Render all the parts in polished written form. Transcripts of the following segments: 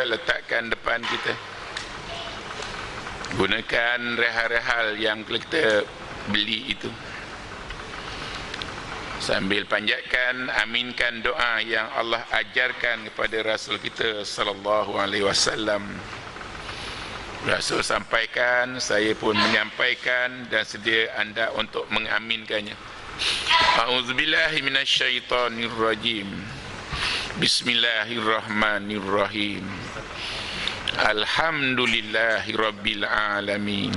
kita letakkan depan kita. Gunakan rehal-rehal yang kita beli itu. Sambil panjatkan, aminkan doa yang Allah ajarkan kepada Rasul kita sallallahu alaihi wasallam. Rasul sampaikan, saya pun menyampaikan, dan sedia anda untuk mengaminkannya. A'udzubillahi minasyaitonirrajim. Bismillahirrahmanirrahim. Alhamdulillahi rabbil alamin.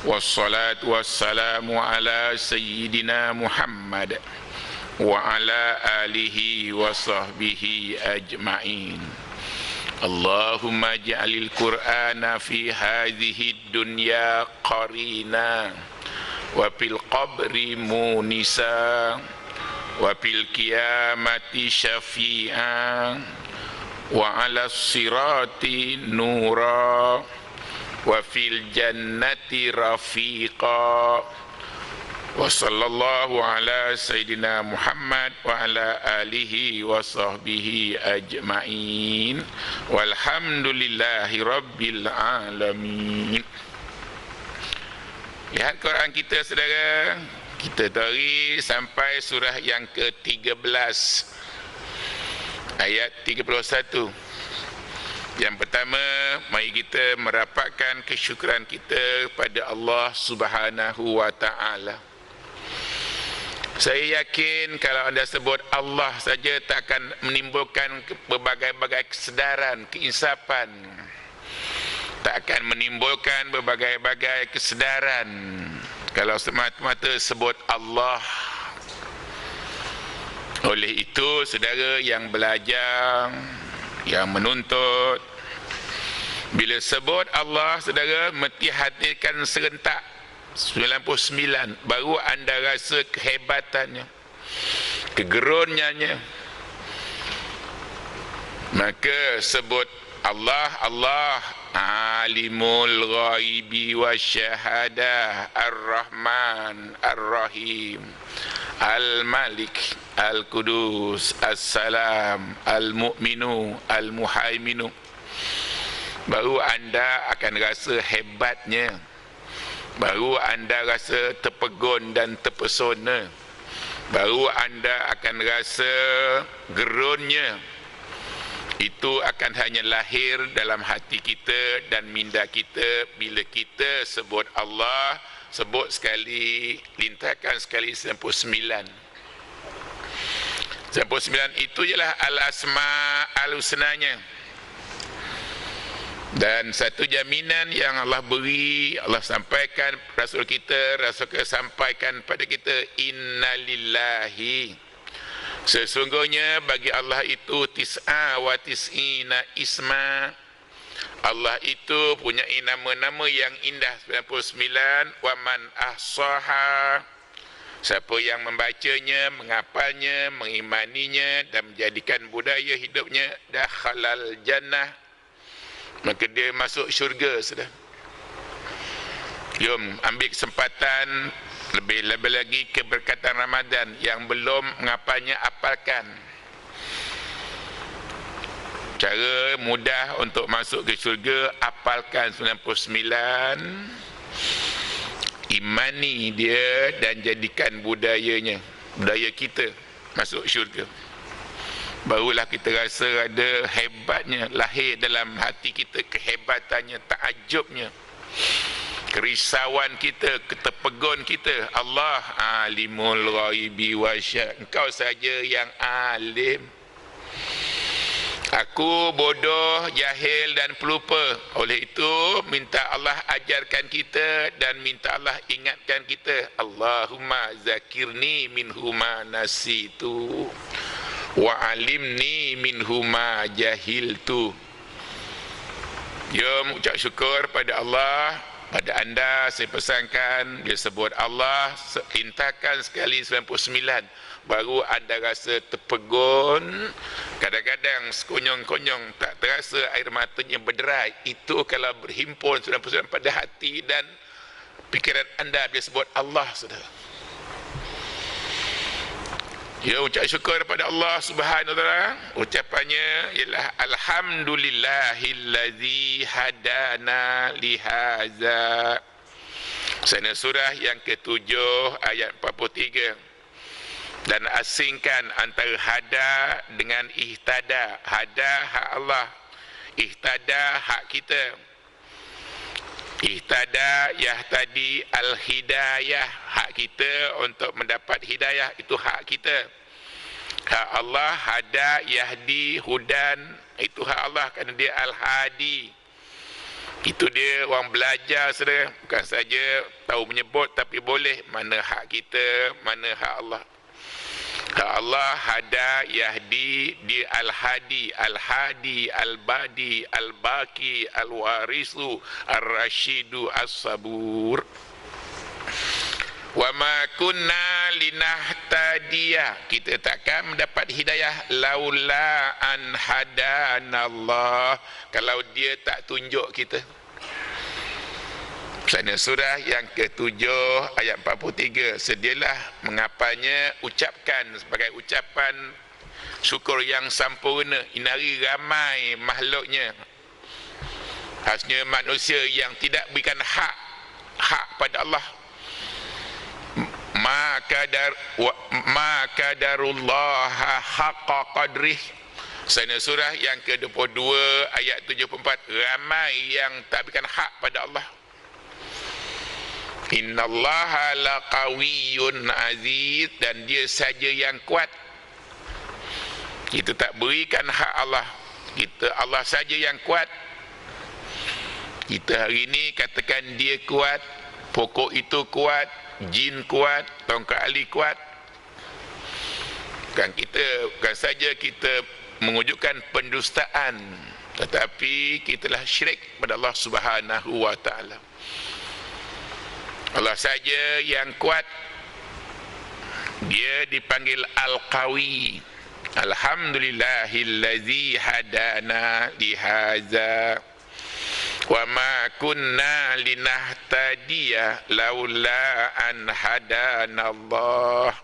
Wassalatu wassalamu ala sayyidina Muhammad wa ala alihi wa sahbihi ajma'in. Allahumma ja'alil Qur'ana fi hadhihi dunya qarina wa fil qabri munisa wa fil qiyamati syafi'a wa ala sirati nura wa fil jannati rafiqa. Wa sallallahu ala sayyidina Muhammad wa ala alihi wa sahbihi ajma'in. Walhamdulillahi rabbil alamin. Lihat Quran kita, saudara. Kita tarik sampai surah yang ke-13, ayat 31. Yang pertama, mari kita merapatkan kesyukuran kita pada Allah Subhanahu wa taala. Saya yakin kalau anda sebut Allah saja tak akan menimbulkan berbagai-bagai kesedaran, keinsapan. Tak akan menimbulkan berbagai-bagai kesedaran kalau semata-mata sebut Allah. Oleh itu, saudara yang belajar, yang menuntut, bila sebut Allah, saudara, mesti hadirkan serentak 99, baru anda rasa kehebatannya, kegerunnya. Maka sebut Allah, Allah alimul ghaibi wasyahadah, ar-Rahman ar-Rahim, Al-Malik, Al-Qudus, As-Salam, Al-Mu'minu, Al-Muhaiminu. Baru anda akan rasa hebatnya. Baru anda rasa terpegun dan terpesona. Baru anda akan rasa gerunnya. Itu akan hanya lahir dalam hati kita dan minda kita bila kita sebut Allah. Sebut sekali, lintakan sekali 99. 99 itu ialah al-asma al-husnanya. Dan satu jaminan yang Allah beri, Allah sampaikan, Rasul kita sampaikan pada kita, innalillahi, sesungguhnya bagi Allah itu tis'a wa tis'ina isma. Allah itu punya nama-nama yang indah 99. Wa man ahsaha, siapa yang membacanya, menghafalnya, mengimaninya dan menjadikan budaya hidupnya, dakhalal jannah, maka dia masuk syurga sudah. Jom ambil kesempatan, lebih-lebih lagi keberkatan Ramadan. Yang belum menghafalnya, apalkan. Cara mudah untuk masuk ke syurga, apalkan 99, imani dia dan jadikan budayanya, budaya kita masuk syurga. Barulah kita rasa ada hebatnya, lahir dalam hati kita kehebatannya, takjubnya, kerisauan kita, keterpegun kita. Allah alimul ghaibi wasyahad, engkau saja yang alim. Aku bodoh, jahil dan pelupa. Oleh itu minta Allah ajarkan kita dan minta Allah ingatkan kita. Allahumma zakirni minhuma nasitu wa alimni minhuma jahiltu. Jom ucap syukur pada Allah. Pada anda saya pesankan, dia sebut Allah, intakan sekali 99. Baru anda rasa terpegun. Kadang-kadang sekonyong-konyong tak terasa air matanya berderai. Itu kalau berhimpun 99 pada hati dan pikiran anda bila sebut Allah, saudara. Ya, ucap syukur kepada Allah Subhanahu wa taala, ucapannya ialah alhamdulillahillazi hadana lihaza. Sana surah yang ke-7 ayat 43. Dan asingkan antara hada dengan ihtada. Hada hak Allah, ihtada hak kita. Ihtada yahtadi al-hidayah, hak kita untuk mendapat hidayah, itu hak kita. Hak Allah hada yahdi hudan, itu hak Allah kerana dia al-hadi. Itu dia orang belajar saudara, bukan saja tahu menyebut tapi boleh mana hak kita, mana hak Allah. Hak Allah hada yahdi, dia al-hadi, al-hadi, al-badi, al-baki, al-warisu, ar-rashidu, as-sabur. Wa ma kunna linahtadiya, kita takkan mendapat hidayah laula an hadanallah, kalau dia tak tunjuk kita. Sana surah yang ke-7 ayat 43. Sedialah mengapanya ucapkan sebagai ucapan syukur yang sempurna. Ini hari ramai makhluknya, khasnya manusia yang tidak berikan hak pada Allah. Ma qadarullah haqqa qadrih. Sana surah yang ke-22 ayat 74. Ramai yang tak berikan hak pada Allah. Innallaha laqawiyyun aziz, dan dia saja yang kuat. Kita tak berikan hak Allah, kita Allah saja yang kuat. Kita hari ini katakan dia kuat, pokok itu kuat, jin kuat, tongkat ali kuat. Bukan saja kita mewujudkan pendustaan, tetapi kita telah syirik pada Allah Subhanahu wa taala. Allah saja yang kuat. Dia dipanggil Al-Qawi. Alhamdulillahillazi hadana lihaza wa ma kunna linahtadiya laula an hadanallah.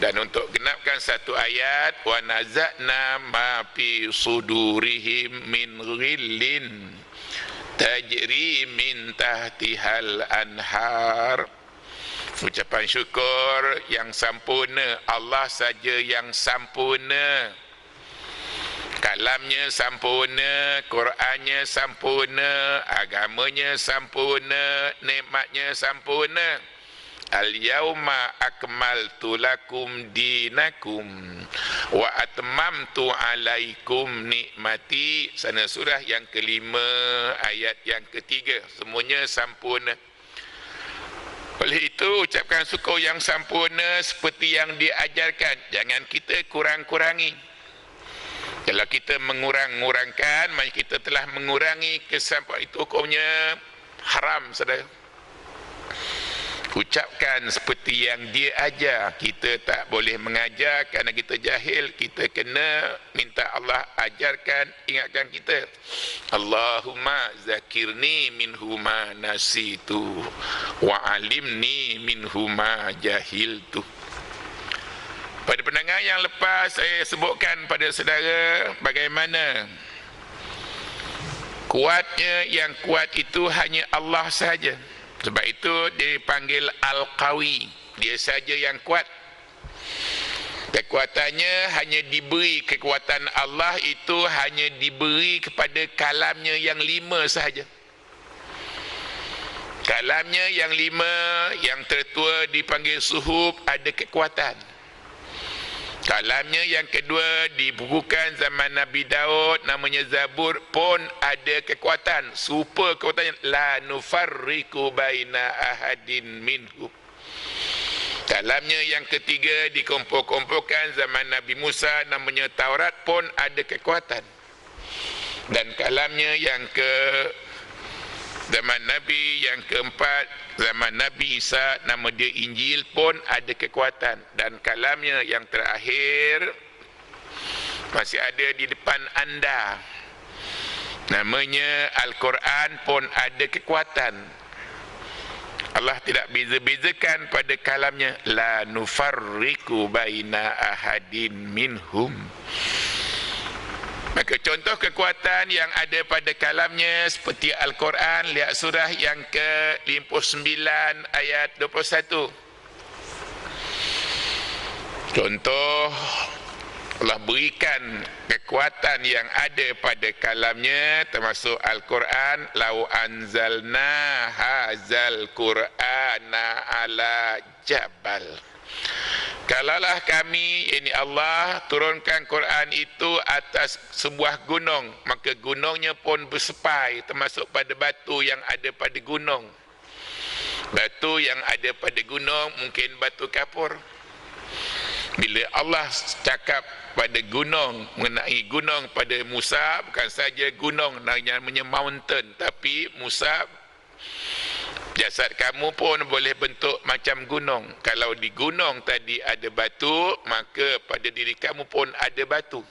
Dan untuk genapkan satu ayat, wa naza'na ma fi sudurihim min ghillin tajri min tahtihal anhar. Ucapan syukur yang sempurna, Allah saja yang sempurna. Kalamnya sempurna, Qurannya sempurna, agamanya sempurna, nikmatnya sempurna. Al-yawma akmaltu lakum dinakum wa atmamtu alaikum nikmati. Sana surah yang ke-5 ayat yang ke-3. Semuanya sempurna. Oleh itu ucapkan syukur yang sempurna seperti yang diajarkan. Jangan kita kurang-kurangi. Kalau kita mengurang-kurangkan, maka kita telah mengurangi kesempurnaan. Itu hukumnya haram, saudara. Ucapkan seperti yang dia ajar. Kita tak boleh mengajar kerana kita jahil. Kita kena minta Allah ajarkan, ingatkan kita. Allahumma zakirni minhu ma nasitu wa alimni minhu ma jahiltu. Pada pendengar yang lepas, saya sebutkan pada saudara bagaimana kuatnya. Yang kuat itu hanya Allah sahaja. Sebab itu dia dipanggil Al-Qawi. Dia saja yang kuat. Kekuatannya hanya diberi, kekuatan Allah itu hanya diberi kepada kalamnya yang 5 sahaja. Kalamnya yang 5, yang tertua dipanggil Suhub, ada kekuatan. Kalamnya yang kedua dibukukan zaman Nabi Daud, namanya Zabur, pun ada kekuatan. Super kekuatannya, la nufarriqu baina ahadin minhu. Kalamnya yang ketiga dikumpul-kumpulkan zaman Nabi Musa, namanya Taurat, pun ada kekuatan. Dan kalamnya yang ke zaman Nabi yang keempat, zaman Nabi Isa, nama dia Injil, pun ada kekuatan. Dan kalamnya yang terakhir masih ada di depan anda, namanya Al-Quran, pun ada kekuatan. Allah tidak beza-bezakan pada kalamnya. La nufarriqu baina ahadin minhum. Maka contoh kekuatan yang ada pada kalamnya seperti Al-Quran, lihat surah yang ke-59 ayat 21. Contoh Allah berikan kekuatan yang ada pada kalamnya termasuk Al-Quran. Lau anzalna hazal Qur'ana ala jabal. Kalaulah kami, ini Allah, turunkan Quran itu atas sebuah gunung, maka gunungnya pun bersepai, termasuk pada batu yang ada pada gunung. Batu yang ada pada gunung mungkin batu kapur. Bila Allah cakap pada gunung, mengenai gunung pada Musa, bukan saja gunung namanya mountain, tapi Musa, jasad kamu pun boleh bentuk macam gunung. Kalau di gunung tadi ada batu, maka pada diri kamu pun ada batu.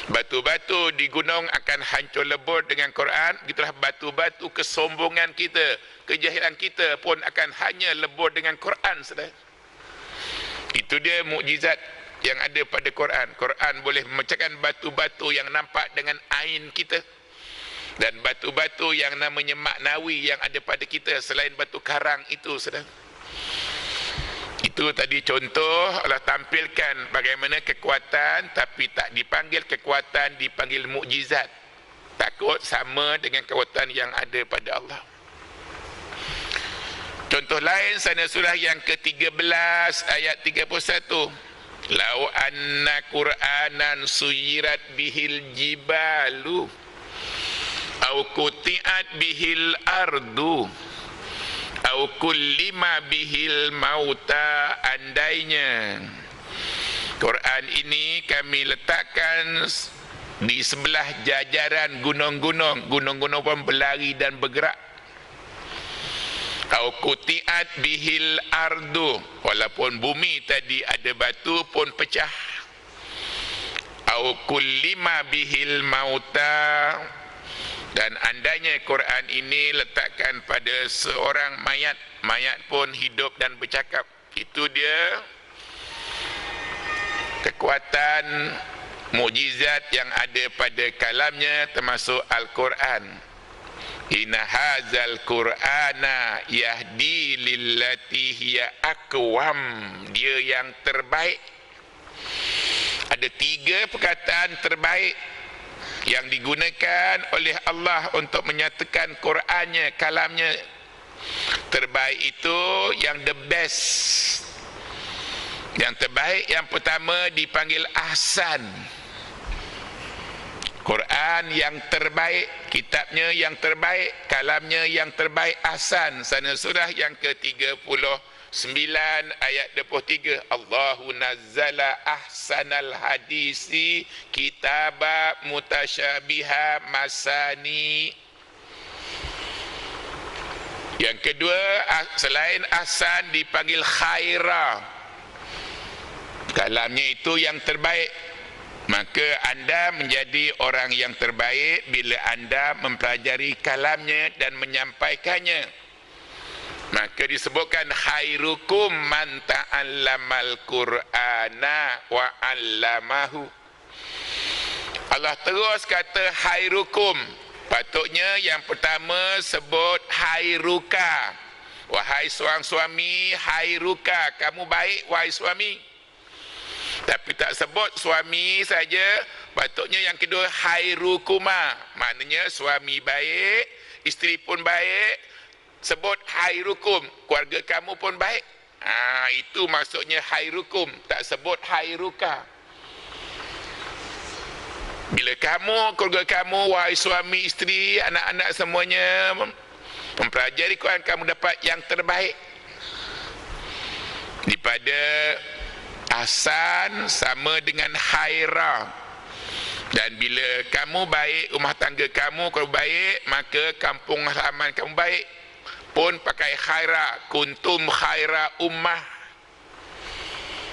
Batu-batu di gunung akan hancur lebur dengan Quran. Begitulah batu-batu kesombongan kita, kejahilan kita pun akan hanya lebur dengan Quran saudara. Itu dia mukjizat yang ada pada Quran. Quran boleh memecahkan batu-batu yang nampak dengan ain kita, dan batu-batu yang namanya maknawi yang ada pada kita selain batu karang itu, saudara. Itu tadi contoh Allah tampilkan bagaimana kekuatan, tapi tak dipanggil kekuatan, dipanggil mukjizat. Takut sama dengan kekuatan yang ada pada Allah. Contoh lain sana surah yang ke-13 ayat 31. Lau anna Qur'anan suyirat bihil jibalu au kutiat bihil ardu au kullima bihil mauta. Andainya Quran ini kami letakkan di sebelah jajaran gunung-gunung, gunung-gunung pun berlari dan bergerak. Au kutiat bihil ardu, walaupun bumi tadi ada batu pun pecah. Au kullima bihil mauta, dan andainya Quran ini letakkan pada seorang mayat, mayat pun hidup dan bercakap. Itu dia kekuatan mukjizat yang ada pada kalamnya termasuk Al-Quran. Inna hazal Qur'ana yahdi lillati hiya aqwam. Dia yang terbaik. Ada 3 perkataan terbaik yang digunakan oleh Allah untuk menyatakan Qur'annya, kalamnya. Terbaik itu yang the best. Yang terbaik, yang pertama dipanggil ahsan. Quran yang terbaik, kitabnya yang terbaik, kalamnya yang terbaik, ahsan. Sana surah yang ke-39 ayat 23. Allahu nazzala ahsanal hadisi kitaba mutasyabiha masani. Yang kedua, selain ahsan dipanggil khaira. Kalamnya itu yang terbaik. Maka anda menjadi orang yang terbaik bila anda mempelajari kalamnya dan menyampaikannya. Maka disebutkan khairukum man ta'allamal Qur'ana wa 'allamahu. Allah terus kata khairukum. Patutnya yang pertama sebut khairuka. Wahai seorang suami, khairuka, kamu baik wahai suami. Tapi tak sebut suami saja, patutnya yang kedua khairukuma. Maknanya suami baik, isteri pun baik, sebut khairukum, keluarga kamu pun baik. Itu maksudnya khairukum, tak sebut khairuka. Bila kamu, keluarga kamu, wahai suami, isteri, anak-anak semuanya mempelajari Quran, kamu dapat yang terbaik. Daripada ahsan sama dengan khaira. Dan bila kamu baik, rumah tangga kamu kalau baik, maka kampung halaman kamu baik. Pun pakai khaira, kuntum khaira ummah.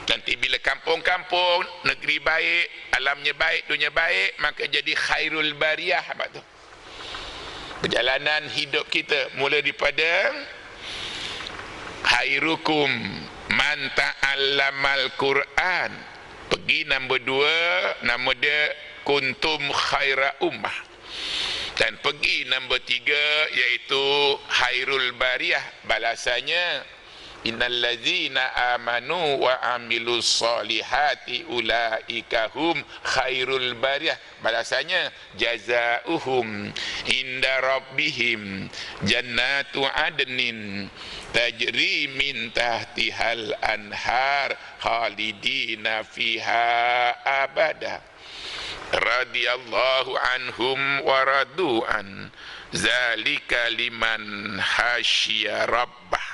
Nanti bila kampung-kampung, negeri baik, alamnya baik, dunia baik, maka jadi khairul bariyah. Apa tu? Perjalanan hidup kita mula daripada khairukum man ta'allamal Quran. Pergi nombor 2, nama dia kuntum khaira ummah. Dan pergi nombor 3, iaitu khairul bariyah, balasannya innal ladzina amanu wa amilus solihati ulaika hum khairul bariyah, balasannya jazaohum inda rabbihim jannatu adnin tajri min tahtihal anhar khalidina fiha abada radhiyallahu anhum wa radu'an zalika liman hasyiya rabbah.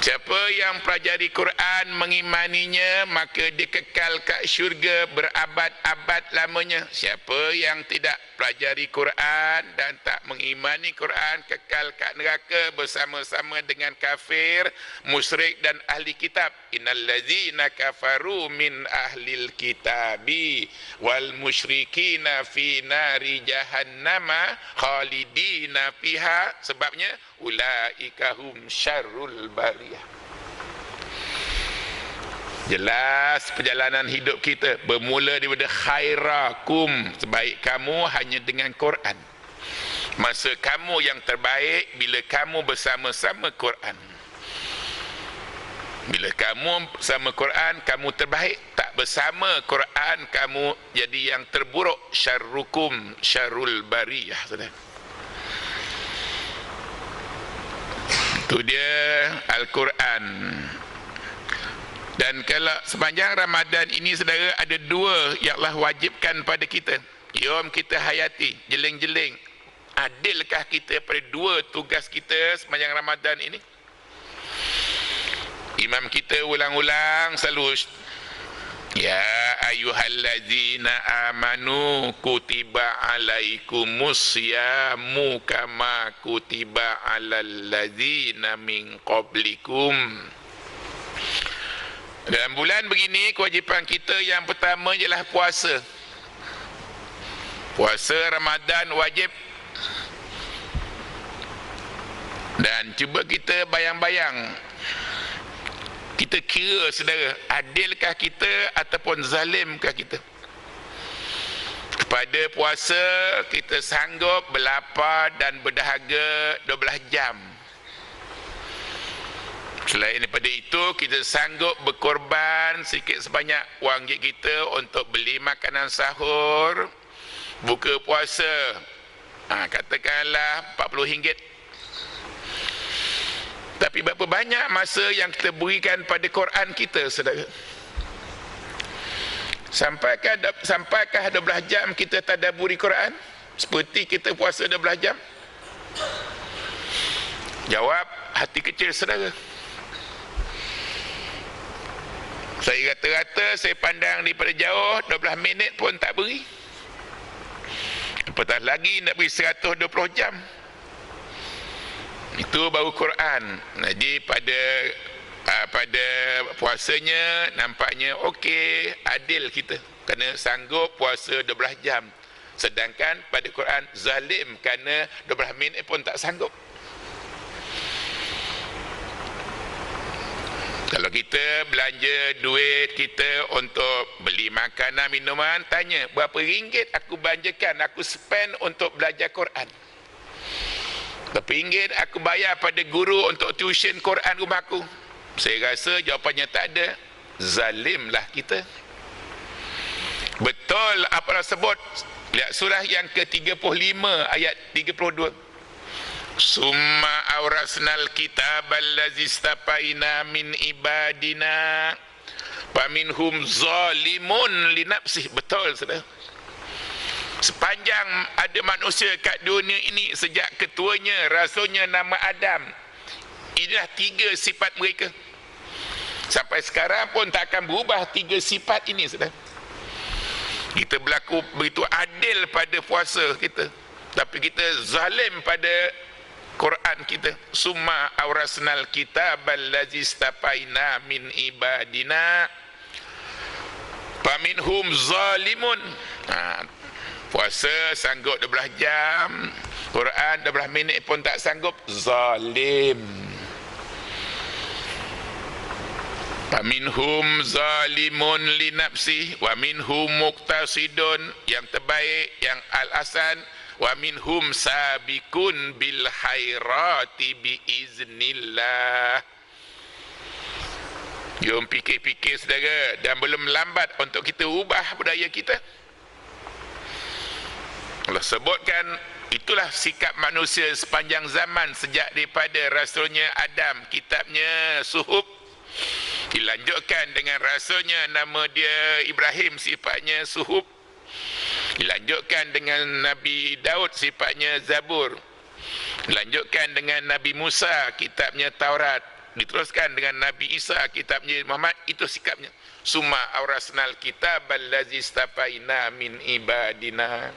Siapa yang pelajari Quran, mengimaninya, maka dia kekal kat syurga berabad-abad lamanya. Siapa yang tidak pelajari Quran dan tak mengimani Quran, kekal kat neraka bersama-sama dengan kafir, musyrik dan ahli kitab. Innal ladzina kafaru min ahlil kitabi wal musyrikina fi nari jahannama khalidina fiha. Sebabnya ulaika hum syarrul bariyah. Jelas perjalanan hidup kita bermula daripada khairakum, sebaik kamu hanya dengan Quran. Masa kamu yang terbaik bila kamu bersama-sama Quran. Bila kamu bersama Quran, kamu terbaik. Tak bersama Quran, kamu jadi yang terburuk. Syarrukum syarrul bariyah. Itu dia Al-Quran. Dan kalau sepanjang Ramadan ini, saudara, ada 2 yang Allah wajibkan pada kita. Jom kita hayati, jeling-jeling. Adilkah kita pada 2 tugas kita sepanjang Ramadan ini? Imam kita ulang-ulang selalu, ya ayyuhallazina amanu kutiba alaikumus syamu kama kutiba alal ladzina min qablikum. Dalam bulan begini, kewajipan kita yang pertama ialah puasa. Puasa Ramadan wajib. Dan cuba kita bayang-bayang, kita kira, saudara, adilkah kita ataupun zalimkah kita? Kepada puasa, kita sanggup berlapar dan berdahaga 12 jam. Selain daripada itu, kita sanggup berkorban sedikit sebanyak wang kita untuk beli makanan sahur, buka puasa. Katakanlah RM40. Tapi berapa banyak masa yang kita berikan pada Quran kita, saudara? Sampaikah 12 jam kita tadabburi Quran seperti kita puasa 12 jam? Jawab hati kecil, saudara. Saya rata-rata, saya pandang daripada jauh, 12 minit pun tak beri. Apatah lagi nak beri 120 jam. Itu baru Quran. Jadi pada puasanya nampaknya okey, adil kita, kerana sanggup puasa 12 jam. Sedangkan pada Quran zalim kerana 12 minit pun tak sanggup. Kalau kita belanja duit kita untuk beli makanan, minuman, tanya berapa ringgit aku belanjakan, aku spend untuk belajar Quran. Berapa ringgit aku bayar pada guru untuk tuition Quran rumahku? Saya rasa jawapannya tak ada. Zalimlah kita. Betul apa tersebut. Lihat surah yang ke-35 ayat 32. Summa awrasnal kitabal ladzi istafaina min ibadina faminhum zalimun li nafsihi. Betul, saudara. Sepanjang ada manusia kat dunia ini, sejak ketuanya, rasulnya nama Adam, inilah 3 sifat mereka. Sampai sekarang pun tak akan berubah 3 sifat ini, saudara. Kita berlaku begitu adil pada puasa kita, tapi kita zalim pada Quran kita. Summa awrasnal kitabal ladzi istafaina min ibadina faminhum zalimun. Puasa sanggup 12 jam, Quran 12 minit pun tak sanggup, zalim. Faminhum zalimun li nafsih wa minhum muqtasidun, yang terbaik, yang al-asan, wa minhum sabiqun bil khairati bi iznillah. Jom fikir-fikir saudara, dan belum lambat untuk kita ubah budaya kita. Allah sebutkan itulah sikap manusia sepanjang zaman sejak daripada rasulnya Adam, kitabnya Suhuf. Dilanjutkan dengan rasulnya nama dia Ibrahim, sifatnya Suhuf. Dilanjutkan dengan Nabi Daud, sifatnya Zabur. Dilanjutkan dengan Nabi Musa, kitabnya Taurat. Diteruskan dengan Nabi Isa, kitabnya Muhammad. Itu sikapnya. Summa aurasnal kitab allazi istafaina min ibadina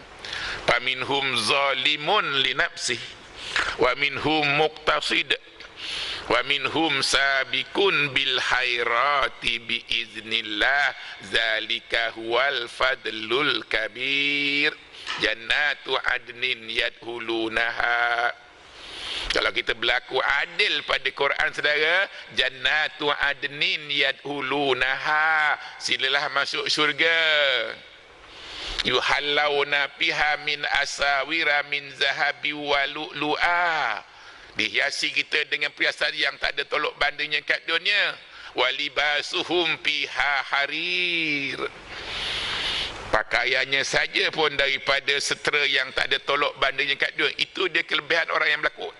faminhum zalimun li nafsihi wa minhum muqtasid wa minhum sabiqun bil khairati bi iznillah zalika huwal fadlul kabir jannatu adnin yadkhulunaha. Kalau kita berlaku adil pada Quran saudara, jannatu adnin yadkhulunaha, silalah masuk syurga. Yuhallawna fiha min asawira min zahabi wa lu'lu'a, dihiasi kita dengan perhiasan yang tak ada tolok bandingnya kat dunia. Walibasuhum fiha harir, pakaiannya saja pun daripada setera yang tak ada tolok bandingnya kat dunia. Itu dia kelebihan orang yang berlaku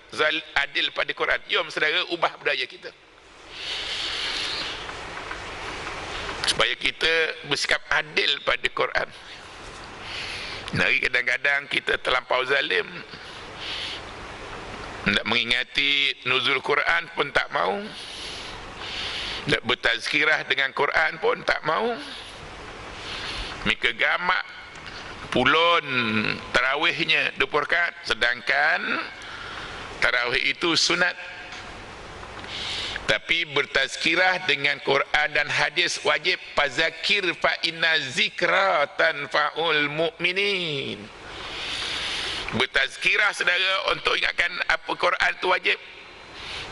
adil pada Quran. Jom saudara, ubah budaya kita supaya kita bersikap adil pada Quran. Hari kadang-kadang kita terlampau zalim, nak mengingati nuzul Quran pun tak mau, nak bertazkirah dengan Quran pun tak mau. Mika gamak pulun tarawihnya 20 rakaat, sedangkan tarawih itu sunat. Tapi bertazkirah dengan Quran dan hadis wajib. Fazakir fa inna zikra tanfa'ul mu'minin. Bertazkirah saudara untuk ingatkan apa Quran itu wajib.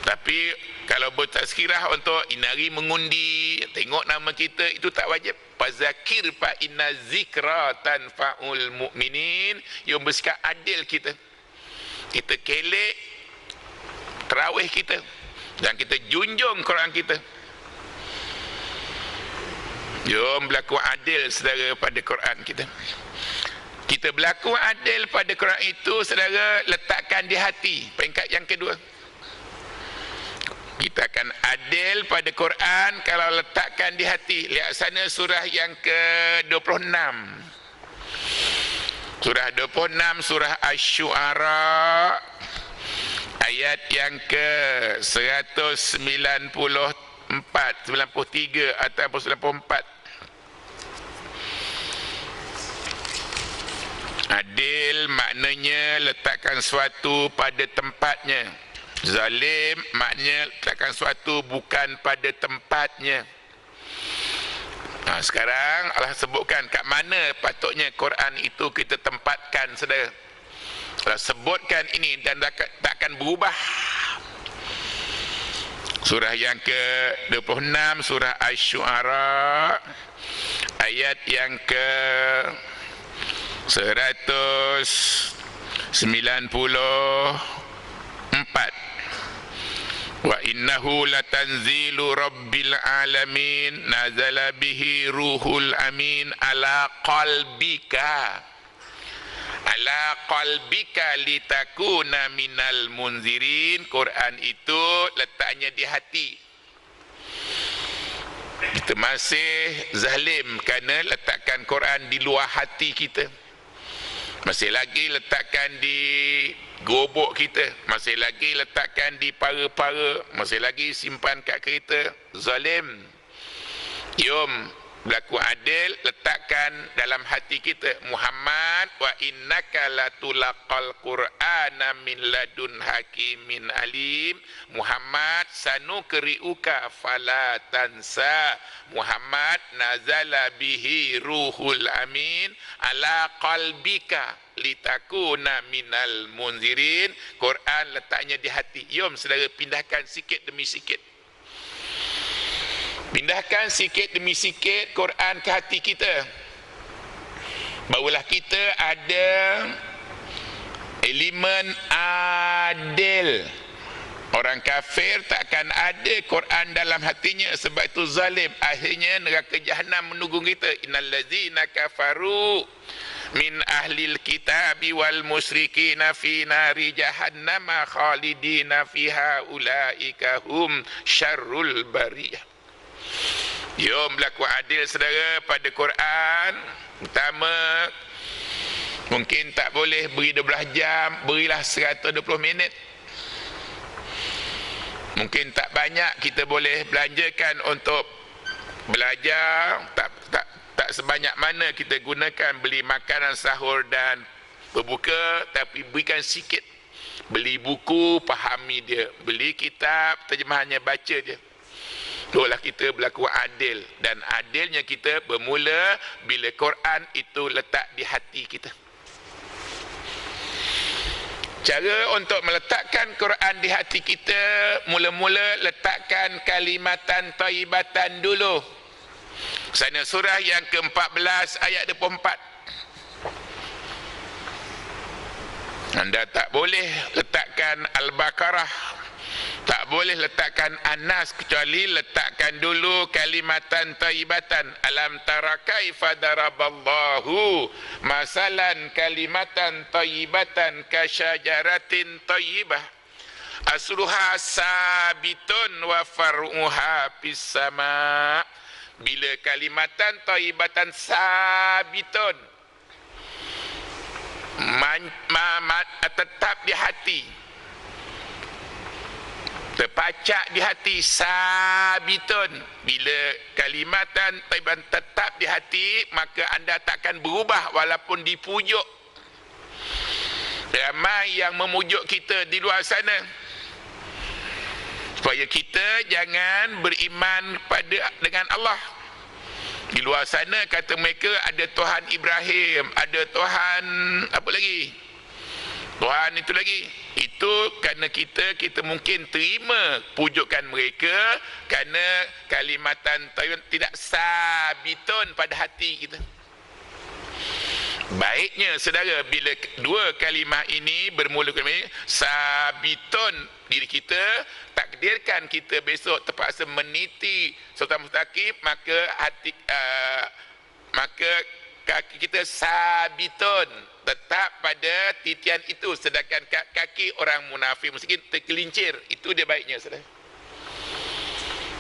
Tapi kalau bertazkirah untuk inari mengundi, tengok nama kita, itu tak wajib. Fazakir fa inna zikra tanfa'ul mu'minin. Yang bersikap adil kita. Kita kelek tarawih kita, dan kita junjung Quran kita. Jom berlaku adil saudara pada Quran kita. Kita berlaku adil pada Quran itu saudara, letakkan di hati. Peringkat yang kedua, kita akan adil pada Quran kalau letakkan di hati. Lihat sana surah yang ke-26. Surah 26, surah Asy-Syu'ara, ayat yang ke-194, 93 ataupun 94. Adil maknanya letakkan sesuatu pada tempatnya. Zalim maknanya letakkan sesuatu bukan pada tempatnya. Sekarang Allah sebutkan kat mana patutnya Quran itu kita tempatkan saudara. Allah sebutkan ini dan takkan berubah. Surah yang ke-26, surah Asy-Syu'ara, ayat yang ke-194. Wa innahu latanzilu rabbil alamin nazala bihi ruhul amin ala qalbika litakuna minal munzirin. Quran itu letaknya di hati. Kita masih zalim kerana letakkan Quran di luar hati kita. Masih lagi letakkan di gobok kita, masih lagi letakkan di para-para, masih lagi simpan kat kereta. Zalim. Jom berlaku adil, letakkan dalam hati kita, Muhammad wa innaka latulaqal qur'ana min ladun hakimin alim. Muhammad sanukri'uka fala tansa. Muhammad nazala bihi ruhul amin ala qalbika litakuna minal munzirin. Quran letaknya di hati. Jom saudara pindahkan sikit demi sikit. Pindahkan sikit demi sikit Quran ke hati kita. Barulah kita ada elemen adil. Orang kafir takkan ada Quran dalam hatinya, sebab itu zalim. Akhirnya neraka Jahannam menunggu kita. Innal ladzina kafaru min ahlil kitabi wal musyrikina fi nari jahannama khalidina fiha ulaika hum syarrul bariyah. Jom berlaku adil saudara pada Quran. Pertama, mungkin tak boleh beri 12 jam, berilah 120 minit. Mungkin tak banyak kita boleh belanjakan untuk belajar, tak sebanyak mana kita gunakan beli makanan sahur dan berbuka, tapi berikan sikit. Beli buku, fahami dia. Beli kitab, terjemahannya baca je. Itulah kita berlaku adil. Dan adilnya kita bermula bila Quran itu letak di hati kita. Cara untuk meletakkan Quran di hati kita, mula-mula letakkan kalimatan taibatan dulu. Sana surah yang ke-14 ayat 24. Anda tak boleh letakkan Al-Baqarah, tak boleh letakkan An-Nas, kecuali letakkan dulu kalimatan taibatan. Alam tara kaifa daraballahu masalan kalimatan taibatan kasyajaratin taibah asluha sabitun wa far'uha fis sama. Bila kalimatan taibatan sabitun tetap di hati, terpacak di hati, sabitun. Bila kalimatan taibatan tetap di hati, maka anda takkan berubah walaupun dipujuk. Ramai yang memujuk kita di luar sana, supaya kita jangan beriman dengan Allah. Di luar sana kata mereka ada Tuhan Ibrahim, ada Tuhan apa lagi, Tuhan itu lagi. Itu kerana kita mungkin terima pujukan mereka kerana kalimatan tayyib tidak sabitun pada hati kita. Baiknya saudara, bila dua kalimah ini bermula kalimah sabitun diri kita, takdirkan kita besok terpaksa meniti serta mustaqim, maka kaki kita sabitun, tetap pada titian itu, sedangkan kaki orang munafik miskin tergelincir. Itu dia baiknya saudara.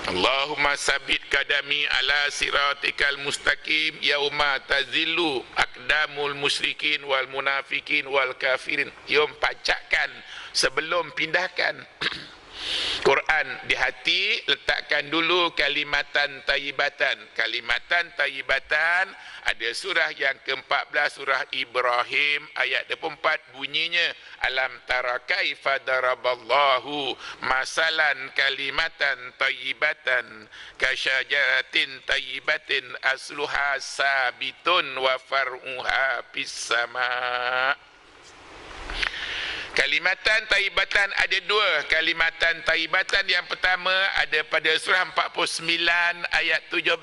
Allahumma sabit kadami ala siratikal mustaqim yauma tazillu aqdamul musyrikin wal munafikin wal kafirin. Jom pacakkan sebelum pindahkan Quran di hati, letakkan dulu kalimatan tayyibatan. Kalimatan tayyibatan ada surah yang ke-14, surah Ibrahim ayat 24, bunyinya alam tara kaifa daraballahu masalan kalimatan tayyibatan kasyajaratin tayyibatin asluha sabitun wa far'uha fis sama. Kalimatan taibatan ada dua. Kalimatan taibatan yang pertama ada pada surah 49 ayat 17.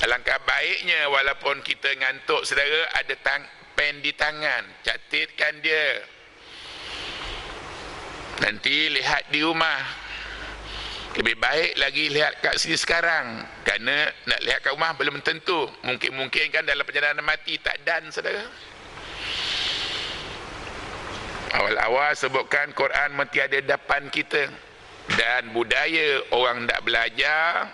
Alangkah baiknya walaupun kita ngantuk saudara, ada pen di tangan, catatkan dia. Nanti lihat di rumah. Lebih baik lagi lihat kat sini sekarang, kerana nak lihat kat rumah belum tentu. Mungkin kan dalam perjalanan mati tak dan saudara. Awal-awal sebutkan Quran mesti ada depan kita, dan budaya orang tak belajar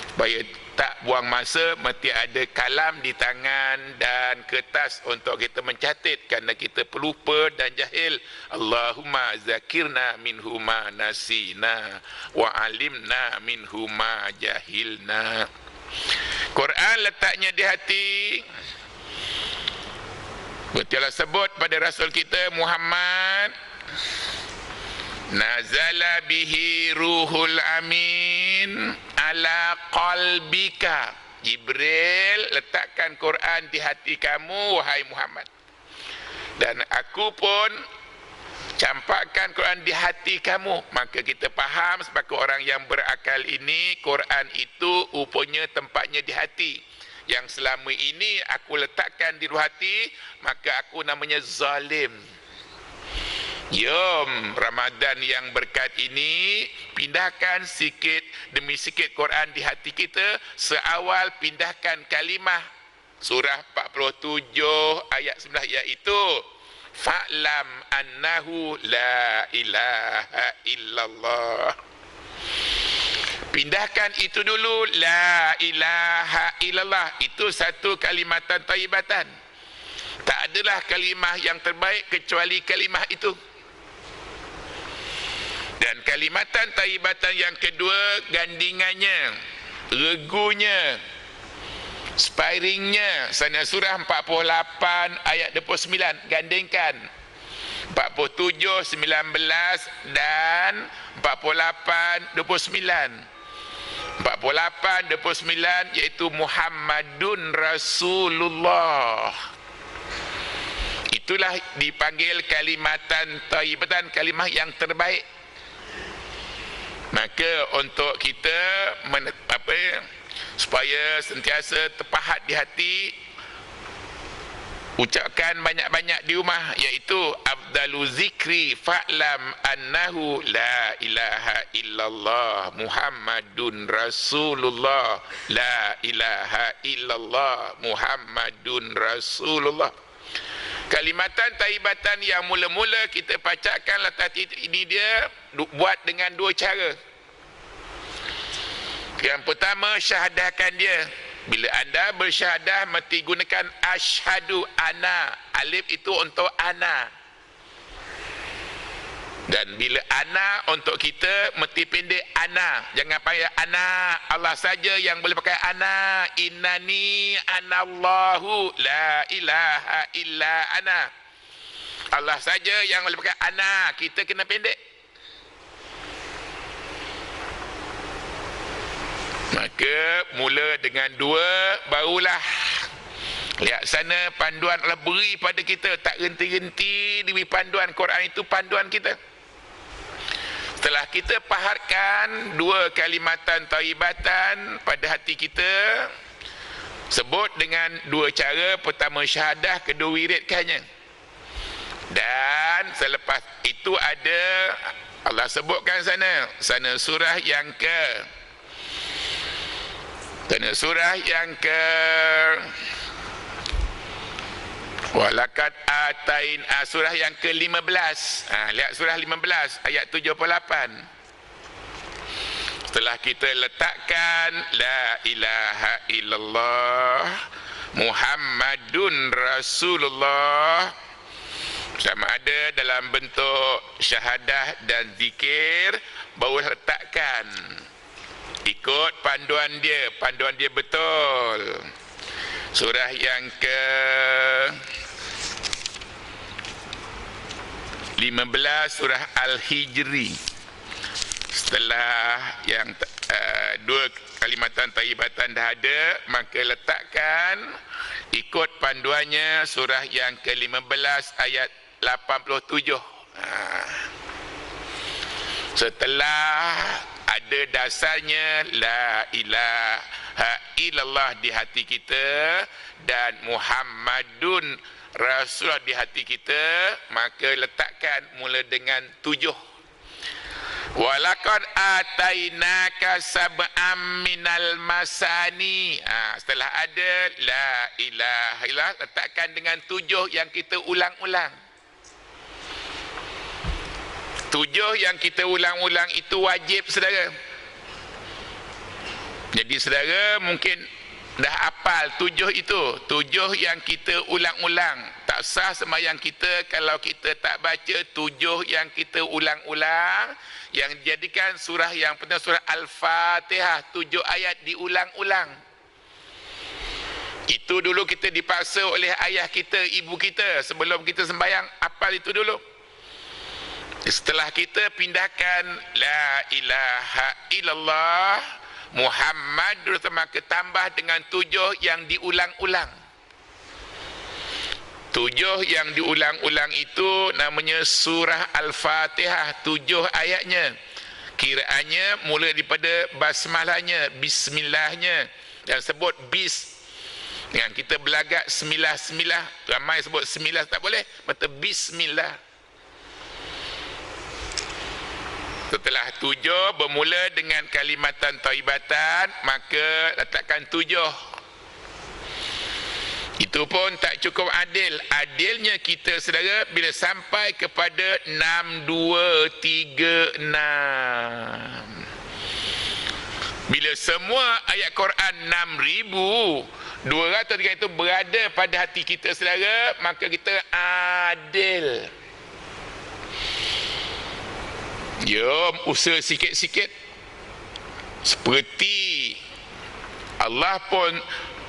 supaya tak buang masa mesti ada kalam di tangan dan kertas untuk kita mencatat kerana kita pelupa dan jahil. Allahumma zakirna minhuma nasina wa alimna minhuma jahilna. Quran letaknya di hati. Betul Allah sebut pada Rasul kita Muhammad, nazala bihi ruhul amin ala qalbika. Jibril letakkan Quran di hati kamu, wahai Muhammad. Dan aku pun campakkan Quran di hati kamu. Maka kita faham sebagai orang yang berakal ini, Quran itu rupanya tempatnya di hati. Yang selama ini aku letakkan di luar hati, maka aku namanya zalim. Yom Ramadan yang berkat ini, pindahkan sikit demi sikit Quran di hati kita. Seawal pindahkan kalimah surah 47 ayat 9, iaitu fa'lam annahu la ilaha illallah. Pindahkan itu dulu, la ilaha illallah. Itu satu kalimatan taibatan. Tak adalah kalimah yang terbaik kecuali kalimah itu. Dan kalimatan taibatan yang kedua, gandingannya, regunya, spiringnya. Sana surah 48 ayat 29, gandingkan 47, 19 dan 48, 29. 48, 29 iaitu Muhammadun Rasulullah. Itulah dipanggil kalimatan taibatan, kalimah yang terbaik. Maka untuk kita supaya sentiasa terpahat di hati, ucapkan banyak-banyak di rumah, iaitu afdalu zikri fa'lam annahu la ilaha illallah Muhammadun Rasulullah, la ilaha illallah Muhammadun Rasulullah. Kalimatan taibatan yang mula-mula kita bacakan latati ini, dia buat dengan dua cara. Yang pertama, syahadahkan dia. Bila anda bersyahadah, mesti gunakan asyhadu ana. Alif itu untuk ana. Dan bila ana untuk kita, mesti pendek ana. Jangan pakai ana. Allah saja yang boleh pakai ana. Innani anallahu la ilaha illa ana. Allah saja yang boleh pakai ana. Kita kena pendek. Maka mula dengan dua, barulah lihat sana panduan Allah beri pada kita. Tak henti-henti diberi panduan. Quran itu panduan kita. Setelah kita paharkan dua kalimatan taibatan pada hati kita, sebut dengan dua cara. Pertama syahadah, kedua wiridkannya. Dan selepas itu ada, Allah sebutkan sana surah yang Walakad atain, surah yang ke-15. Lihat surah 15 ayat 78. Setelah kita letakkan la ilaha illallah Muhammadun Rasulullah, sama ada dalam bentuk syahadah dan zikir, baru letakkan. Ikut panduan dia betul. Surah yang ke-15, surah Al-Hijri. Setelah yang dua kalimatan taibatan dah ada, maka letakkan ikut panduannya surah yang ke-15 ayat 87. Setelah ada dasarnya la ilaha illallah di hati kita dan Muhammadun Rasulullah di hati kita, maka letakkan mula dengan 7. Walaqad atainaka sab'am minal masani. Setelah ada la ilaha illallah, letakkan dengan 7 yang kita ulang-ulang. 7 yang kita ulang-ulang itu wajib, saudara. Jadi saudara mungkin dah hafal 7 itu. 7 yang kita ulang-ulang. Tak sah sembahyang kita kalau kita tak baca 7 yang kita ulang-ulang. Yang dijadikan surah yang pertama surah Al-Fatihah, 7 ayat diulang-ulang. Itu dulu kita dipaksa oleh ayah kita, ibu kita. Sebelum kita sembahyang, hafal itu dulu. Setelah kita pindahkan la ilaha illallah Muhammad, maka tambah dengan 7 yang diulang-ulang. 7 yang diulang-ulang itu namanya surah Al-Fatihah, 7 ayatnya. Kiraannya mula daripada basmalahnya, bismillahnya, dan sebut bis. Dengan kita belagak semilah-semilah, ramai sebut semilah tak boleh, maka bismillah. Setelah 7 bermula dengan kalimatan taibatan, maka letakkan 7. Itu pun tak cukup adil. Adilnya kita, saudara, bila sampai kepada 6236. Bila semua ayat Quran 6200 itu berada pada hati kita, saudara, maka kita adil. Jom usaha sikit-sikit. Seperti Allah pun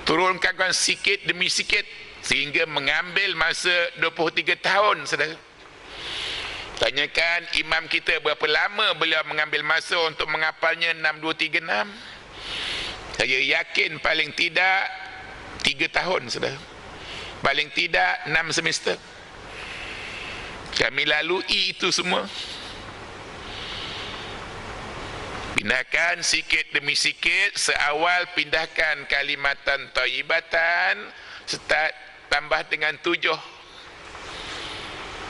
turunkan sikit demi sikit sehingga mengambil masa 23 tahun, saudara. Tanyakan imam kita berapa lama beliau mengambil masa untuk menghafalnya 6236. Saya yakin paling tidak 3 tahun, saudara. Paling tidak 6 semester. Kami lalui itu semua. Pindahkan sikit demi sikit, seawal pindahkan kalimatan taibatan, start tambah dengan 7.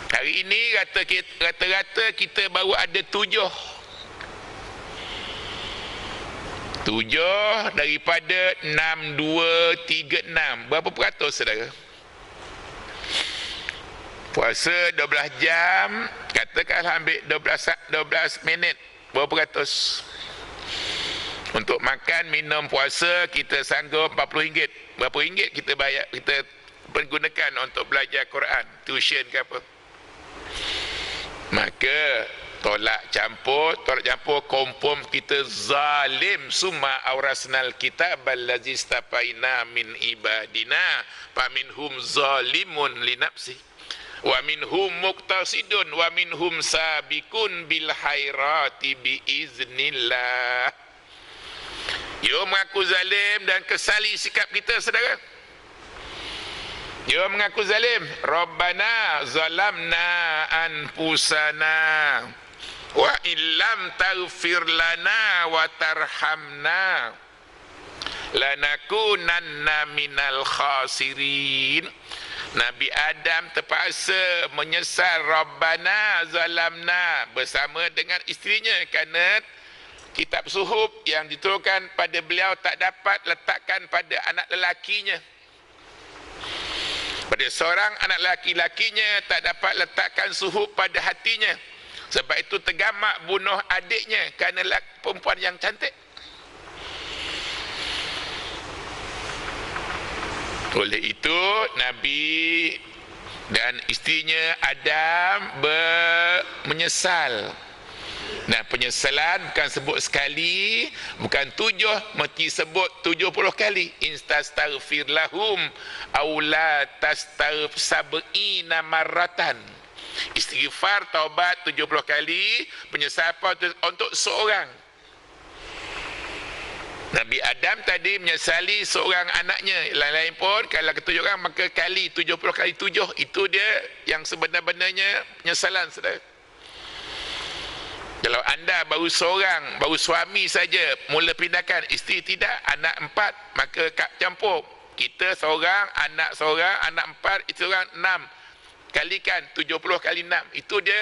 Hari ini rata-rata kita baru ada 7. 7 daripada 6236. Berapa peratus, saudara? Puasa 12 jam, katakanlah ambil 12 minit. Berapa peratus? Untuk makan, minum, puasa, kita sanggup RM40. Berapa ringgit kita bayar, kita pergunakan untuk belajar Quran, tuition ke apa? Maka tolak campur, confirm kita zalim. Summa aurasnal kitab allazi istafaina min ibadina faminhum zalimun li nafsi wa minhum muqtasidun wa minhum sabiqun bil khairati bi iznillah. Yo mengaku zalim dan kesali sikap kita, saudara. Yo mengaku zalim. Rabbana zalamna anfusana wa illam taghfir lana wa tarhamna lanakunanna minal khasirin. Nabi Adam terpaksa menyesal Rabbana zalamna bersama dengan isterinya kerana kitab suhuf yang diturunkan pada beliau tak dapat letakkan pada anak lelakinya. Pada seorang anak lelaki-lakinya tak dapat letakkan suhuf pada hatinya. Sebab itu tergamak bunuh adiknya kerana perempuan yang cantik. Oleh itu Nabi dan isterinya Adam menyesal. Nah, penyesalan bukan sebut sekali, bukan 7, mesti sebut 70 kali. Instastaghfir lahum aw la tastaghfir sab'ina marratan. Istighfar, taubat 70 kali, penyesalan untuk seorang. Nabi Adam tadi menyesali seorang anaknya. Lain-lain pun kalau ketujuh orang, maka kali 70 kali 7. Itu dia yang sebenar-benarnya penyesalan, saudara. Kalau anda baru seorang, baru suami saja, mula pindahkan, isteri tidak, anak 4, maka campur. Kita seorang, anak 4, isteri seorang 6. Kalikan 70 kali 6. Itu dia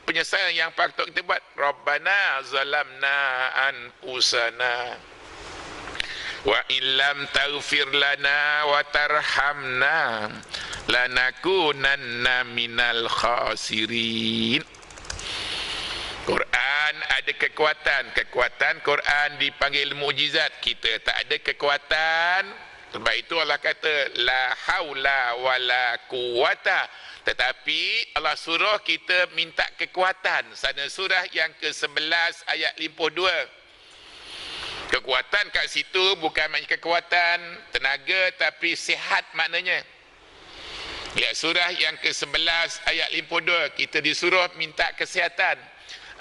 penyesalan yang patut kita buat. Rabbana zalamna anfusana wa illam taghfir lana wa tarhamna lanakunanna minal khasirin. Quran ada kekuatan. Kekuatan Quran dipanggil mukjizat. Kita tak ada kekuatan. Sebab itu Allah kata la haula wala quwata. Tetapi Allah suruh kita minta kekuatan. Sana surah yang ke-11 ayat 52. Kekuatan kat situ bukan maknanya kekuatan tenaga, tapi sihat maknanya. Lihat surah yang ke-11 ayat 52, kita disuruh minta kesihatan.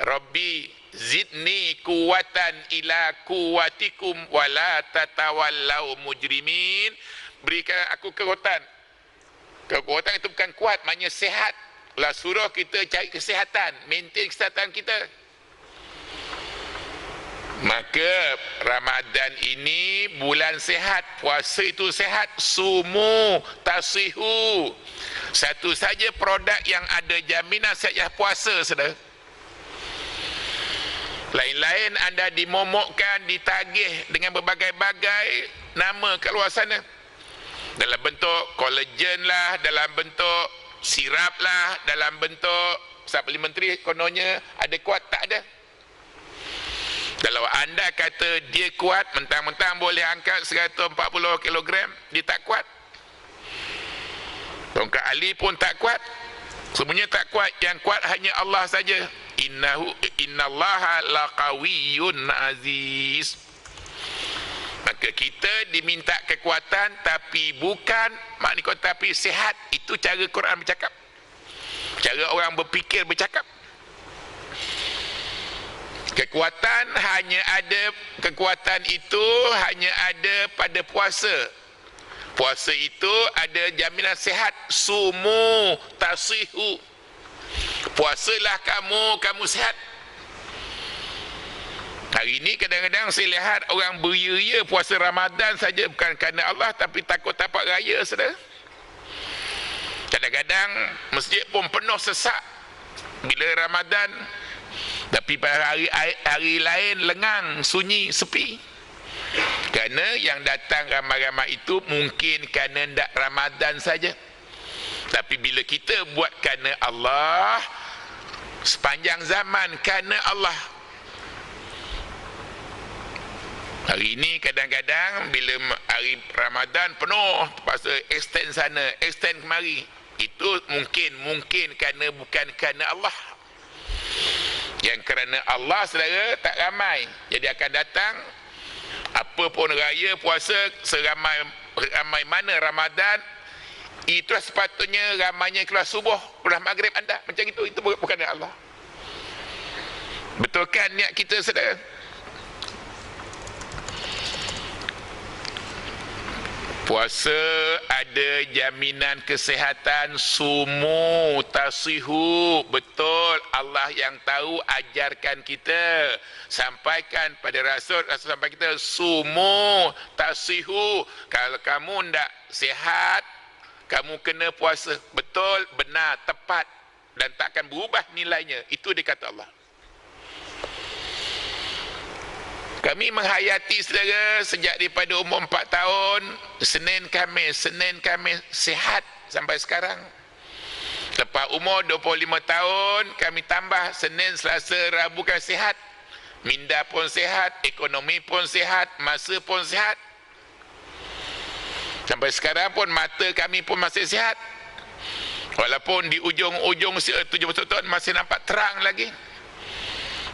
Rabbi zidni kuwatan ila kuwatikum wala tatawallau mujrimin. Berikan aku kekuatan. Kekuatan itu bukan kuat, maknanya sihat. Allah suruh kita cari kesihatan, maintain kesihatan kita. Maka Ramadan ini bulan sehat, puasa itu sehat, sumu tasihu. Satu saja produk yang ada jaminan sihat puasa, saudara. Lain-lain anda dimomokkan, ditagih dengan berbagai-bagai nama kat luar sana. Dalam bentuk kolagen lah, dalam bentuk sirap lah, dalam bentuk suplementary kononnya ada kuat, tak ada. Kalau anda kata dia kuat, mentang-mentang boleh angkat 140 kg, dia tak kuat. Tongkat Ali pun tak kuat. Semuanya tak kuat. Yang kuat hanya Allah saja. Innallaha laqawiyyun aziz. Maka kita diminta kekuatan, tapi bukan maknanya tapi sihat. Itu cara Quran bercakap. Cara orang berfikir bercakap. Kekuatan itu hanya ada pada puasa. Puasa itu ada jaminan sihat. Sumu tasihu. Puasalah kamu sihat. Hari ini kadang-kadang saya lihat orang beria-ria puasa Ramadan saja, bukan kerana Allah, tapi takut tapak raya, saudara. Kadang-kadang masjid pun penuh sesak bila Ramadan, tapi pada hari lain lengang, sunyi, sepi. Kerana yang datang ramai-ramai itu mungkin kerana tidak Ramadan saja. Tapi bila kita buat kerana Allah, sepanjang zaman kerana Allah. Hari ini kadang-kadang bila hari Ramadan penuh, pasal extend sana, extend kemari. Itu mungkin kerana bukan kerana Allah. Yang kerana Allah, saudara, tak ramai. Jadi akan datang apa pun raya puasa ramai mana Ramadan, itu sepatutnya ramainya keluar subuh, keluar maghrib anda. Macam itu bukan dari Allah. Betulkan niat kita, saudara? Puasa ada jaminan kesihatan, sumu tasihu. Betul, Allah yang tahu, ajarkan kita, sampaikan pada Rasul sampai kita, sumu tasihu. Kalau kamu tidak sihat, kamu kena puasa. Betul, benar, tepat, dan takkan berubah nilainya. Itu dikata Allah. Kami menghayati, saudara, sejak daripada umur 4 tahun, Senin Khamis, sihat sampai sekarang. Lepas umur 25 tahun, kami tambah Senin, Selasa, Rabu kan sihat. Minda pun sihat, ekonomi pun sihat, masa pun sihat. Sampai sekarang pun mata kami pun masih sihat. Walaupun di ujung-ujung 70 tahun masih nampak terang lagi.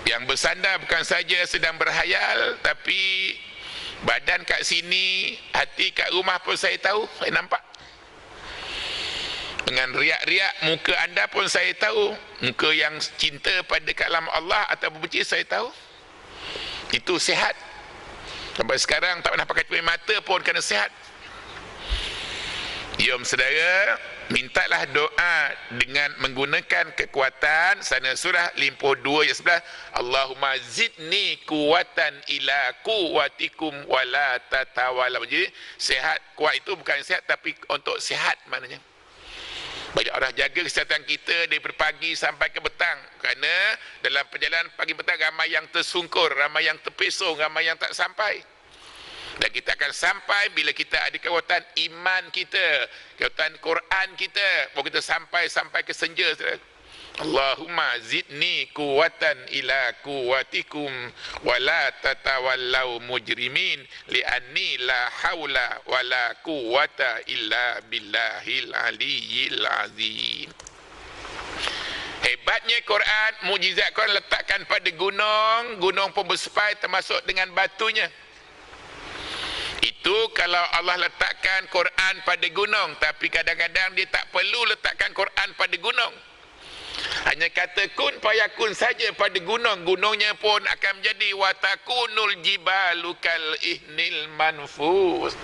Yang bersandar bukan saja sedang berhayal, tapi badan kat sini, hati kat rumah pun saya tahu, saya nampak. Dengan riak-riak muka anda pun saya tahu, muka yang cinta pada kalam Allah atau benci saya tahu. Itu sihat. Sampai sekarang tak pernah pakai cermin mata pun kena sihat. Jom saudara, mintalah doa dengan menggunakan kekuatan. Sana surah 52 ayat 11, Allahumma zidni kuwatan ila kuwatikum wala tatawalaw. Jadi sihat, kuat itu bukan sihat, tapi untuk sihat maknanya. Banyak orang jaga kesihatan kita daripada pagi sampai ke petang. Kerana dalam perjalanan pagi petang ramai yang tersungkur, ramai yang terpesong, ramai yang tak sampai. Dan kita akan sampai bila kita ada kekuatan iman kita, kekuatan Quran kita, baru kita sampai ke senja. Allahumma zidni kuwatan ila kuwatikum wala tatawallau mujrimin li'anni la hawla wala quwata illa billahil aliyyil azim. Hebat Hebatnya Quran, mujizat Quran letakkan pada gunung, gunung pun bersepai termasuk dengan batunya. Itu kalau Allah letakkan Quran pada gunung, tapi kadang-kadang dia tak perlu letakkan Quran pada gunung. Hanya kata kun fayakun saja pada gunung, gunungnya pun akan menjadi watakunul jibalu kal ihnil manfus.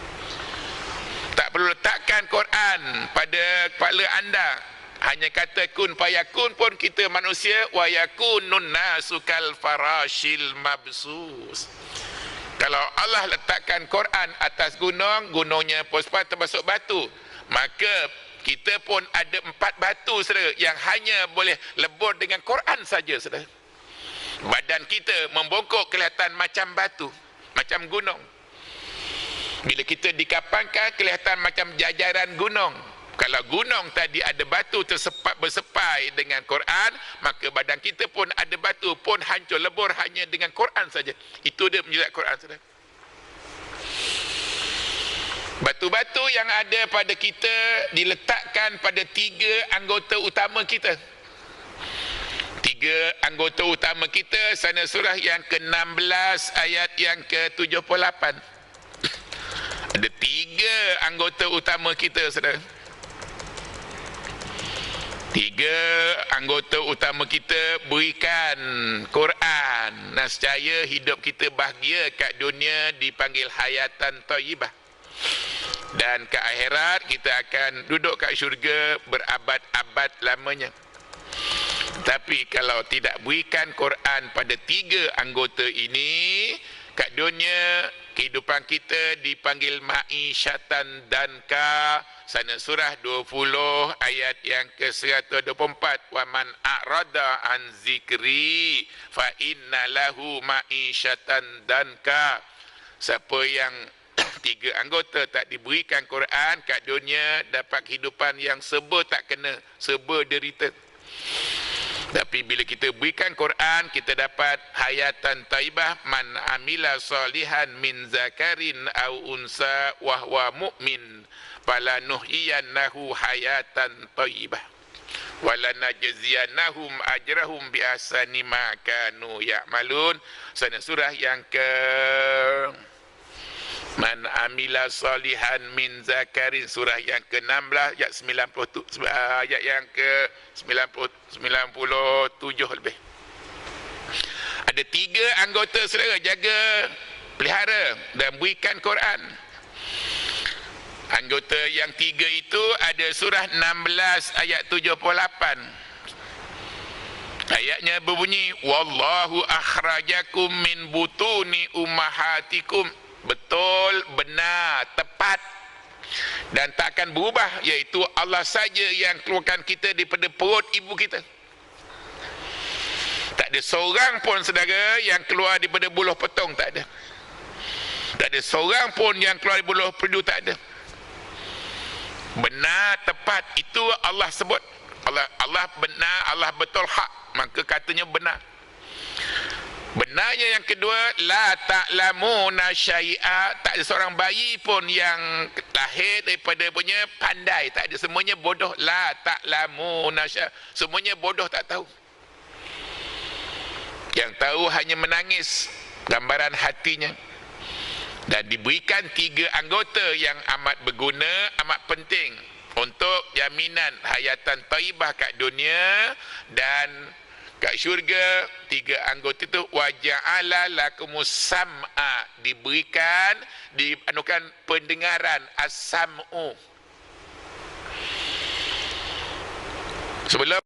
Tak perlu letakkan Quran pada kepala anda. Hanya kata kun fayakun pun kita manusia wa yakunun nasu kal farashil mabsus. Kalau Allah letakkan Quran atas gunung, gunungnya pun termasuk batu, maka kita pun ada 4 batu saudara yang hanya boleh lebur dengan Quran saja saudara. Badan kita membongkok kelihatan macam batu, macam gunung. Bila kita dikapangkan kelihatan macam jajaran gunung. Kalau gunung tadi ada batu bersepai dengan Quran, maka badan kita pun ada batu pun hancur lebur hanya dengan Quran saja. Itu dia mujizat Quran saudara. Batu-batu yang ada pada kita diletakkan pada 3 anggota utama kita. 3 anggota utama kita, sana surah yang ke-16 ayat yang ke-78. Ada 3 anggota utama kita saudara. 3 anggota utama kita berikan Quran. Nescaya hidup kita bahagia kat dunia dipanggil hayatan thayyibah. Dan ke akhirat kita akan duduk kat syurga berabad-abad lamanya. Tapi kalau tidak berikan Quran pada 3 anggota ini, kat dunia kehidupan kita dipanggil ma'isyatan danka. Sana surah 20 ayat yang ke-124, wa man a'rada an zikri fa inna lahu ma'isyatan danka. Siapa yang 3 anggota tak diberikan Quran kat dunia dapat kehidupan yang serba tak kena, serba derita. Tapi bila kita berikan Quran, kita dapat hayatan taibah. Man amila salihan min zakarin au unsa wa huwa mu'min falanuhyiyannahu hayatan taibah walanajziyannahum ajrahum bi ahsani ma kanu ya'malun. Sana surah yang ke Man amila salihan min zakarin, surah yang ke-16 ayat 90, ayat yang ke-97 lebih. Ada 3 anggota saudara jaga, pelihara dan berikan Quran. Anggota yang 3 itu ada surah 16 ayat 78. Ayatnya berbunyi, wallahu akhrajakum min butuni ummahatikum. Betul, benar, tepat dan tak akan berubah, iaitu Allah saja yang keluarkan kita daripada perut ibu kita. Tak ada seorang pun saudara yang keluar daripada buluh petong, tak ada. Tak ada seorang pun yang keluar daripada buluh perdu, tak ada. Benar, tepat, itu Allah sebut. Allah benar, Allah betul hak, maka katanya benar. Benarnya yang kedua, la ta'lamuna syai'a, tak ada seorang bayi pun yang lahir daripada punya pandai, tak ada, semuanya bodoh. La ta'lamuna syai'a, semuanya bodoh, tak tahu. Yang tahu hanya menangis, gambaran hatinya. Dan diberikan 3 anggota yang amat berguna, amat penting untuk jaminan hayatan thayyibah kat dunia dan kat syurga. 3 anggota itu waja'ala lakumus sam'a, diberikan, dianukan pendengaran, as-sam'u. Sebelum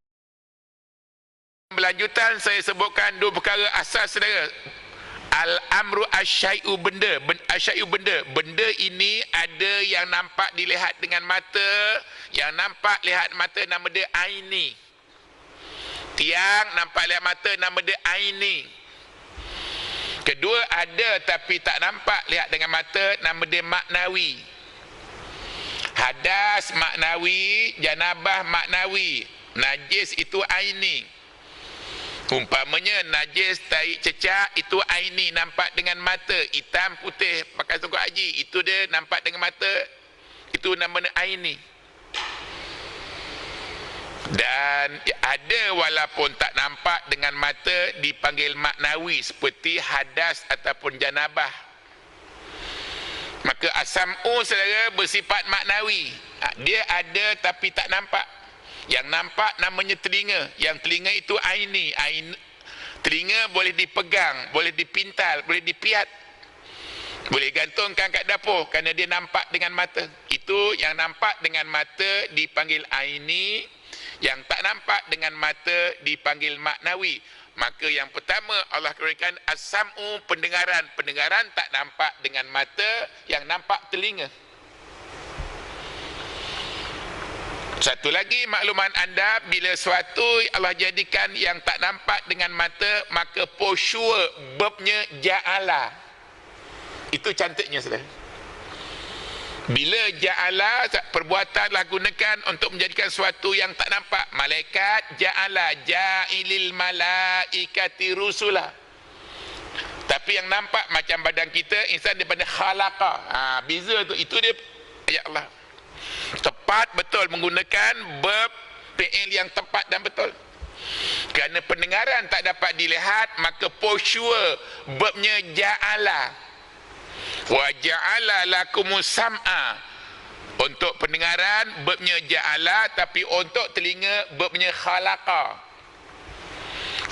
berlanjutan saya sebutkan 2 perkara asas saudara. Al-amru asyai'u, benda, asyai'u benda. Benda ini ada yang nampak dilihat dengan mata, yang nampak lihat mata nama dia aini. Tiang nampak lihat mata nama dia aini. Kedua, ada tapi tak nampak lihat dengan mata, nama dia maknawi. Hadas maknawi, janabah maknawi, najis itu aini. Umpamanya najis tahi cecak itu aini, nampak dengan mata. Hitam putih pakai songkok haji, itu dia nampak dengan mata, itu nama dia aini. Dan ada walaupun tak nampak dengan mata dipanggil maknawi seperti hadas ataupun janabah. Maka as-sam'u saudara bersifat maknawi. Dia ada tapi tak nampak. Yang nampak namanya telinga. Yang telinga itu aini. Telinga boleh dipegang, boleh dipintal, boleh dipiat. Boleh gantungkan kat dapur kerana dia nampak dengan mata. Itu yang nampak dengan mata dipanggil aini. Yang tak nampak dengan mata dipanggil maknawi. Maka yang pertama Allah kurniakan as-sam'u, pendengaran. Pendengaran tak nampak dengan mata, yang nampak telinga. Satu lagi makluman anda, bila suatu Allah jadikan yang tak nampak dengan mata, maka posyua babnya ja'ala. Itu cantiknya saudara. Bila ja'ala, perbuatanlah gunakan untuk menjadikan sesuatu yang tak nampak. Malaikat ja'ala, ja'ilil malaikati rusula. Tapi yang nampak macam badan kita, insan daripada khalaqa. Beza tu, itu dia ayat Allah. Tepat betul menggunakan verb fi'il yang tepat dan betul. Kerana pendengaran tak dapat dilihat, maka posyua verbnya ja'ala. Wa ja'ala lakumus sam'a. Untuk pendengaran verbnya ja'ala, tapi untuk telinga verbnya khalaqa.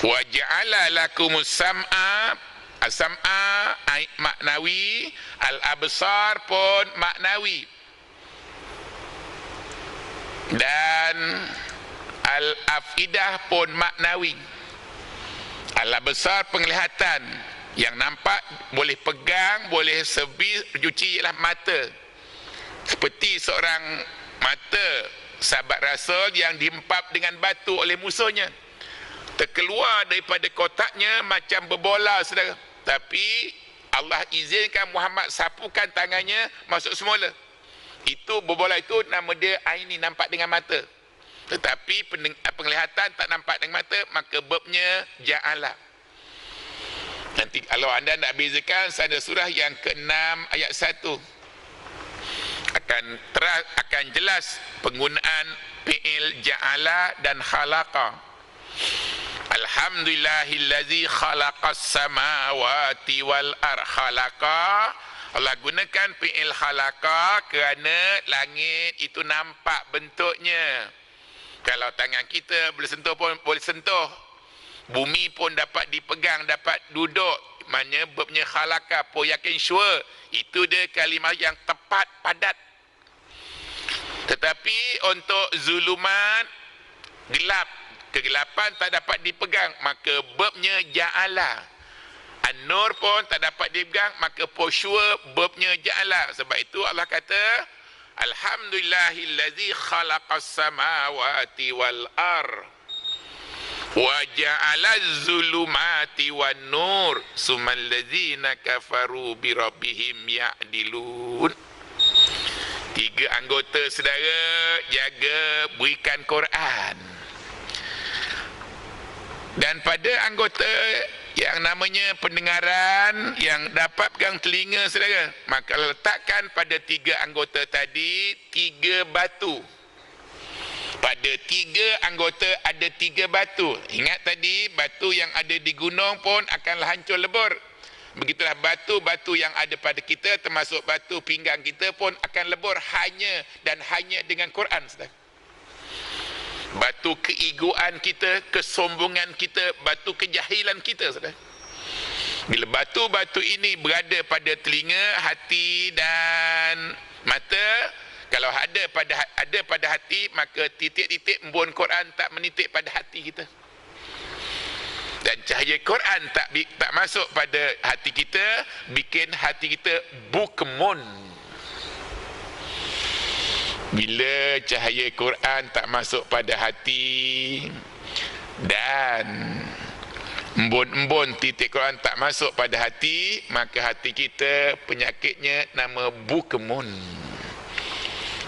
Wa ja'ala lakumus sam'a. As-sam'a maknawi, al-absar pun maknawi. Dan al-afidah pun maknawi. Al-absar penglihatan. Yang nampak, boleh pegang, boleh servis, cuci ialah mata. Seperti seorang mata sahabat Rasul yang dihempap dengan batu oleh musuhnya. Terkeluar daripada kotaknya macam berbola, saudara. Tapi Allah izinkan Muhammad sapukan tangannya masuk semula. Itu berbola itu nama dia aini, nampak dengan mata. Tetapi penglihatan tak nampak dengan mata, maka verbnya ja'ala. Nanti kalau anda nak bezakan, ada surah yang ke-6 ayat 1 akan jelas penggunaan fi'il ja'ala dan khalaqa. Alhamdulillahillazi khalaqas samawati wal ar. Khalaqa, Allah gunakan fi'il khalaqa kerana langit itu nampak bentuknya. Kalau tangan kita boleh sentuh pun boleh sentuh. Bumi pun dapat dipegang, dapat duduk. Maknanya verbnya khalaqa, po yakin sure. Itu dia kalimah yang tepat, padat. Tetapi untuk zulumat, gelap, kegelapan tak dapat dipegang, maka verbnya ja'ala. An-nur pun tak dapat dipegang, maka po sure verbnya ja'ala. Sebab itu Allah kata, Alhamdulillahillazi khalaqas samawati wal ar. Wa ja'ala zulumati wan nur summal ladzina kafaru bi rabbihim ya'dilun. 3 anggota saudara jaga berikan Quran. Dan pada anggota yang namanya pendengaran, yang dapat pegang telinga saudara, maka letakkan pada 3 anggota tadi 3 batu. Pada 3 anggota ada 3 batu. Ingat tadi, batu yang ada di gunung pun akanlah hancur lebur. Begitulah batu-batu yang ada pada kita, termasuk batu pinggang kita pun akan lebur hanya dan hanya dengan Quran. Saudara. Batu keegoan kita, kesombongan kita, batu kejahilan kita. Saudara. Bila batu-batu ini berada pada telinga, hati dan mata, kalau ada pada hati, maka titik-titik embun Quran tak menitik pada hati kita. Dan cahaya Quran tak masuk pada hati kita, bikin hati kita bukmun. Bila cahaya Quran tak masuk pada hati dan embun-embun titik Quran tak masuk pada hati, maka hati kita penyakitnya nama bukmun.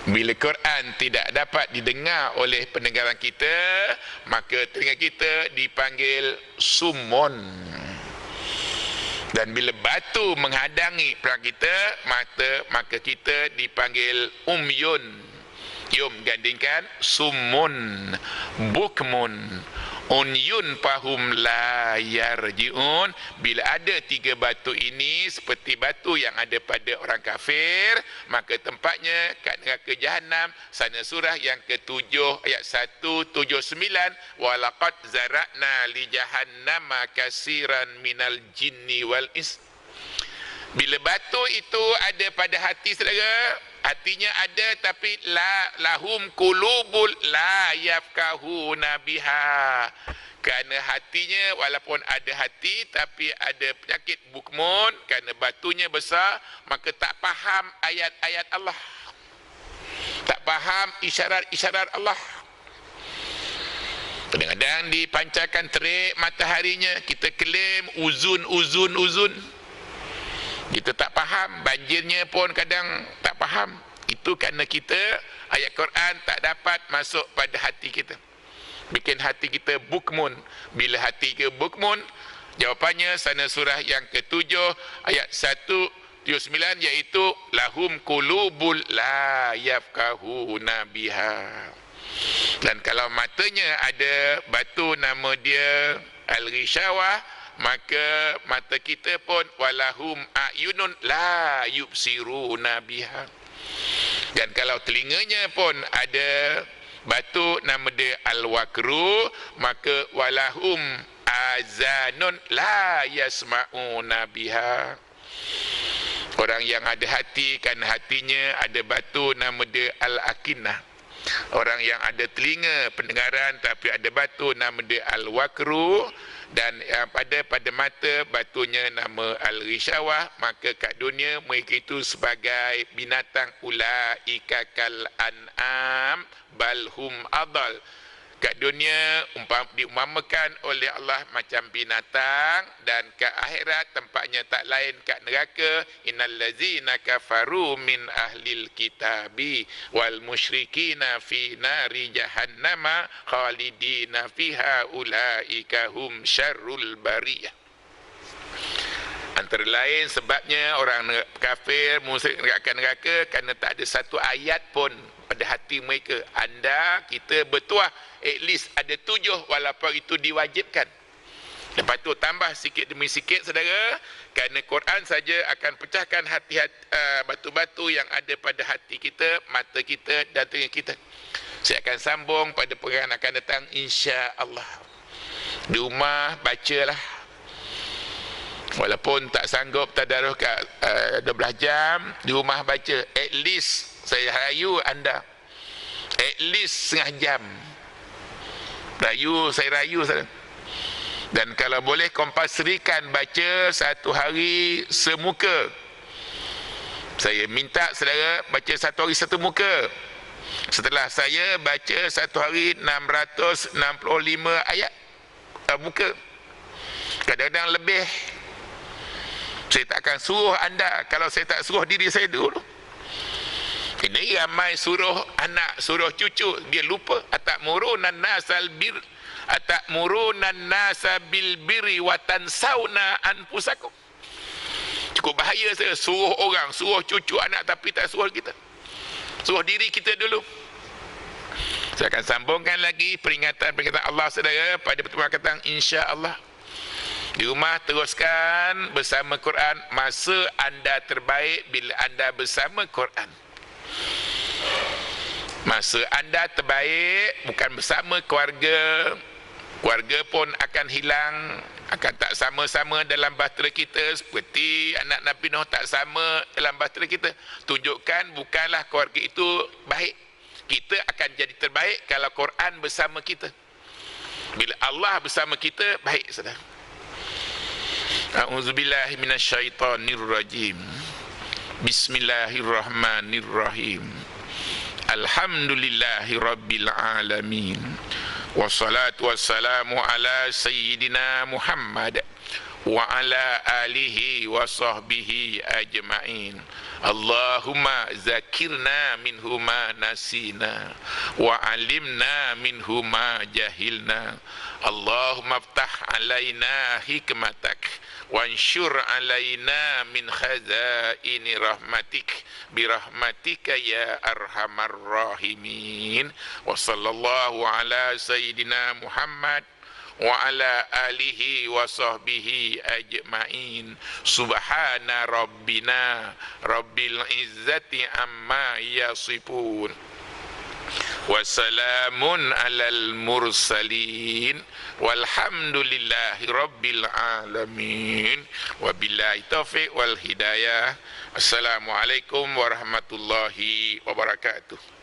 Bila Quran tidak dapat didengar oleh pendengaran kita, maka telinga kita dipanggil summun. Dan bila batu menghadangi perang kita, maka kita dipanggil umyun. Yum gandingkan summun bukmun unyun fahum la yarjiun. Bila ada tiga batu ini seperti batu yang ada pada orang kafir, maka tempatnya kat neraka jahanam. Sana surah yang ke-7 ayat 179, walaqad zara'na li jahannama kasiran minal jinni wal ins. Bila batu itu ada pada hati saudara, hatinya ada tapi lahum qulubul la yafqahuna biha. Kerana hatinya walaupun ada hati tapi ada penyakit bukmun, kerana batunya besar, maka tak faham ayat-ayat Allah. Tak faham isyarat-isyarat Allah. Kadang-kadang dipancarkan terik mataharinya, kita klaim uzun. Kita tak faham, banjirnya pun kadang tak faham. Itu kerana kita, ayat Quran tak dapat masuk pada hati kita. Bikin hati kita bukmun. Bila hati kita bukmun, jawapannya sana surah yang ke-7 ayat 179, iaitu lahum qulubul la yafqahuna biha. Dan kalau matanya ada batu nama dia al-ghishawah, maka mata kita pun walahum ayunun la yubsiruna biha. Dan kalau telinganya pun ada batu nama dia al-wakru, maka walahum azanun la yasma'una biha. Orang yang ada hati, kan hatinya ada batu nama dia al-akinah. Orang yang ada telinga pendengaran tapi ada batu nama dia al-wakru, dan pada mata batunya nama al-ghishawah, maka kat dunia mereka itu sebagai binatang, ulaika kal an'am balhum adal. Kat dunia diumpamakan oleh Allah macam binatang, dan kat akhirat tempatnya tak lain kat neraka. Innal ladzina kafaru min ahlil kitabi wal musyrikina fi nari jahannama khalidina fiha ulaika hum syarrul bariyah. Antara lain sebabnya orang kafir musyrik neraka kerana tak ada satu ayat pun pada hati mereka. Anda, kita bertuah at least ada 7 walaupun itu diwajibkan. Lepas tu tambah sikit demi sikit saudara, kerana Quran saja akan pecahkan batu-batu yang ada pada hati kita, mata kita dan telinga kita. Saya akan sambung pada perangan akan datang insya-Allah. Di rumah bacalah. Walaupun tak sanggup tadarus kat 12 jam, di rumah baca. At least saya rayu anda, at least setengah jam. Saya rayu saudara. Dan kalau boleh kompulsorikan baca satu hari semuka. Saya minta saudara baca satu hari satu muka. Setelah saya baca satu hari 665 ayat muka, kadang-kadang lebih. Saya tak akan suruh anda kalau saya tak suruh diri saya dulu. Ini ramai suruh anak, suruh cucu, dia lupa. Atakmurunan nasal bir, atakmurunan nasa bil birri wa tansawna anfusakum. Cukup bahaya saya suruh orang, suruh cucu anak tapi tak suruh kita. Suruh diri kita dulu. Saya akan sambungkan lagi peringatan-peringatan Allah saudara pada pertemuan akan datang insya-Allah. Di rumah teruskan bersama Quran. Masa anda terbaik bila anda bersama Quran. Masa anda terbaik bukan bersama keluarga. Keluarga pun akan hilang, akan tak sama-sama dalam bahtera kita, seperti anak Nabi Nuh tak sama dalam bahtera kita. Tunjukkan bukanlah keluarga itu baik. Kita akan jadi terbaik kalau Quran bersama kita. Bila Allah bersama kita, baik saudara. A'udzubillahi minasyaitonirrajim. Bismillahirrahmanirrahim. Alhamdulillahi rabbil alamin. Wassalatu wassalamu ala sayyidina Muhammad wa ala alihi wa sahbihi ajma'in. Allahumma zakirna minhu ma nasina wa alimna minhu ma jahilna. Allahumma aftah alaina hikmatak wansyur alaina min khazaini rahmatik birahmatika ya arhamar rahimin. Wa sallallahu ala sayyidina Muhammad wa ala alihi wa sahbihi ajma'in. Subhana rabbina rabbil izzati amma yasifun wa salamun alal mursalin walhamdulillahi rabbil alamin. Wabillahi taufiq wal hidayah. Assalamualaikum warahmatullahi wabarakatuh.